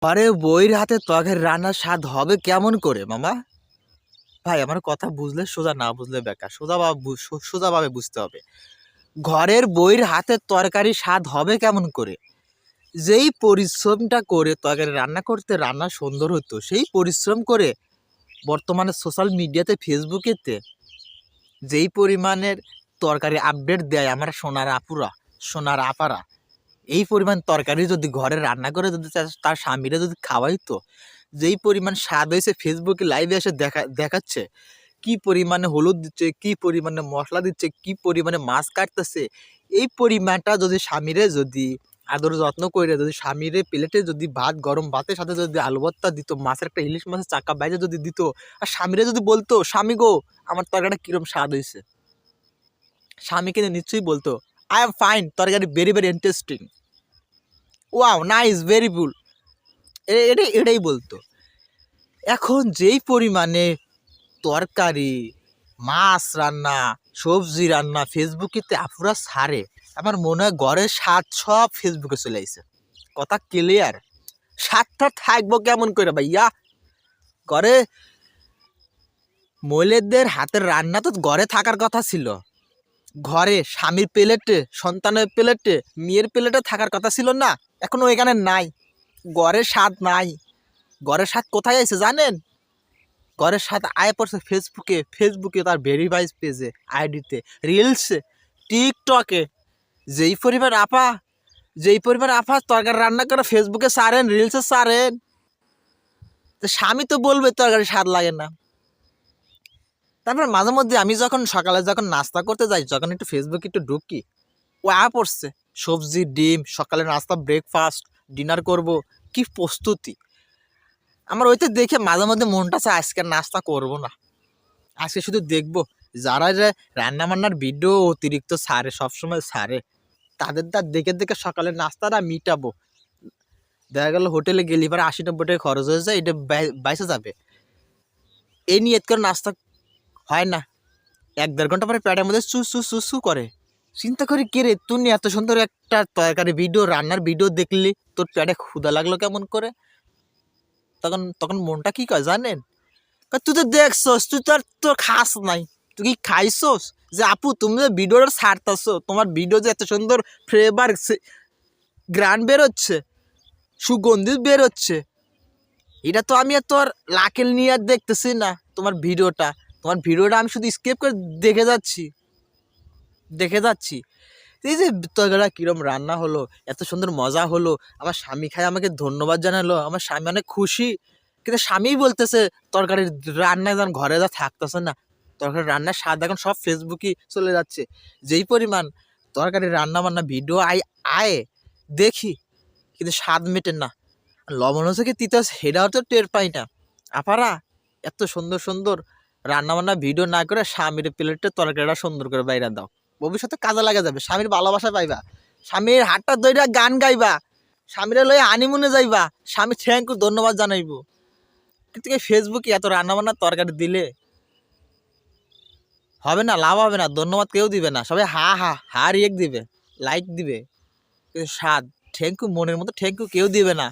আরে বইয়ের হাতে তরকারি রান্নার স্বাদ হবে কেমন করে মামা? ভাই আমার কথা বুঝলে সোজা, না বুঝলে বেকার। সোজাভাবে বুঝতে হবে। ঘরের বইয়ের হাতে তরকারি স্বাদ হবে কেমন করে? যেই পরিশ্রমটা করে তরকারি রান্না করতে রান্না সুন্দর হতো, সেই পরিশ্রম করে বর্তমানে সোশ্যাল মিডিয়াতে ফেসবুকেতে যেই পরিমাণের তরকারি আপডেট দেয় আমার সোনার আপুরা, সোনার আপারা, এই পরিমাণ তরকারি যদি ঘরে রান্না করে যদি তার স্বামীরা যদি খাওয়াইতো, যেই পরিমাণ স্বাদ হয়েছে ফেসবুকে লাইভে এসে দেখাচ্ছে কি পরিমাণে হলুদ দিচ্ছে, কি পরিমাণে মশলা দিচ্ছে, কি পরিমাণে মাছ কাটতেছে, এই পরিমাণটা যদি স্বামীরে যদি আদর যত্ন করে যদি স্বামীরে প্লেটে যদি ভাত, গরম ভাতের সাথে যদি আলু ভর্তা দিত, মাছের একটা ইলিশ মাছের চাকা বাইরে যদি দিত, আর স্বামীরে যদি বলতো স্বামী গো আমার তরকারিটা কিরম স্বাদ হয়েছে, স্বামী কিন্তু নিশ্চয়ই বলতো আই এম ফাইন, তরকারি very very interesting, wow nice, very full, এটাই বলতো। এখন যেই পরিমাণে তরকারি, মাছ রান্না, সবজি রান্না ফেসবুকেতে আপুরা ছাড়ে, আমার মনে হয় ঘরের স্বাদ সব ফেসবুকে চলে আইছে। কথা ক্লিয়ার? স্বাদটা থাকবো কেমন করে ভাইয়া? ঘরে মহিলাদের হাতের রান্না তো ঘরে থাকার কথা ছিল। ঘরে স্বামীর প্লেটে, সন্তানের প্লেটে, মেয়ের প্লেটে থাকার কথা ছিল না? এখনো এখানে নাই। ঘরের স্বাদ নাই। ঘরের স্বাদ কোথায় আছে জানেন? ঘরের স্বাদ আয় পড়ছে ফেসবুকে তার ভেরিফাইড পেজে, আইডিতে, রিলসে, টিকটকে। যেই পরিবার আপা তরকারি রান্না করে ফেসবুকে ছাড়েন, রিলসে ছাড়েন, তো স্বামী তো বলবে তরকারি স্বাদ লাগে না। তারপর মাঝে মধ্যে আমি সকালে যখন নাস্তা করতে যাই, যখন একটু ফেসবুকে একটু ঢুকি, ও পড়ছে সবজি, ডিম, সকালে নাস্তা, ব্রেকফাস্ট, ডিনার করব, কি প্রস্তুতি। আমার ওইতে দেখে মাঝে মধ্যে মনটা চায় আজকে নাস্তা করব না, আজকে শুধু দেখবো যারা যে রান্না বান্নার ভিডিও অতিরিক্ত ছাড়ে, সবসময় ছাড়ে, তাদের দেখে দেখে সকালের নাস্তাটা মিটাবো। দেখা গেল হোটেলে গেলে এবার ৮০-৯০ টাকা খরচ হয়ে যায়, এটা বাইসে যাবে, এই নিয়ত করে নাস্তা হয় না। ১-১.৫ ঘন্টা পরে পেটের মধ্যে চু চু চু চু করে। চিন্তা করি কে রে, তুই এত সুন্দর একটা তরকারি ভিডিও, রান্নার ভিডিও দেখলি, তোর পেটে ক্ষুধা লাগলো কেমন করে? তখন তখন মনটা কি কয় জানেন? তুই তো দেখছস, তুই তো আর তোর খাস নাই, তুই কি খাইছস? যে আপু তুমি যে ভিডিওটা ছাড়তেছো, তোমার ভিডিও যে এত সুন্দর ফ্লেভার গ্রান বেরোচ্ছে, সুগন্ধি বেরোচ্ছে, এটা তো আমি আর তোর লাকেল নিয়ে আর দেখতেছি না। তোমার ভিডিওটা আমি শুধু স্কিপ করে দেখে যাচ্ছি। এই যে তরকারিটা কিরম রান্না হলো, এত সুন্দর মজা হলো, আমার স্বামী খায় আমাকে ধন্যবাদ জানালো, আমার স্বামী অনেক খুশি। কিন্তু স্বামীই বলতেছে তরকারির রান্না যেন ঘরে যা থাকতেছে না, তরকারি রান্নার স্বাদ এখন সব ফেসবুকে চলে যাচ্ছে। যেই পরিমাণ তরকারি রান্না বান্না ভিডিও আয় দেখি, কিন্তু স্বাদ মেটে না। লবণ হচ্ছে কি তিতা সেটাও তো টের পাই না। আপারা এত সুন্দর সুন্দর রান্না বান্না ভিডিও না করে স্বামীর প্লেটে তরকারিটা সুন্দর করে বাইরে দাও, ভবিষ্যতে কাজে লাগা যাবে, স্বামীর ভালোবাসা পাইবা, স্বামীর হাতটা ধইরা গান গাইবা, স্বামীরা লইয়া হানিমুনে যাইবা, স্বামী থ্যাংক ইউ ধন্যবাদ জানাইবো। কিন্তু এই ফেসবুকে এত রান্না বান্নার তরকারি দিলে হবে না, লাভ হবে না, ধন্যবাদ কেউ দিবে না, সবাই হা রিয়েক্ট দিবে, লাইক দিবে, কিন্তু স্বাদ থ্যাংক ইউ, মনের মতো থ্যাংক ইউ কেউ দিবে না।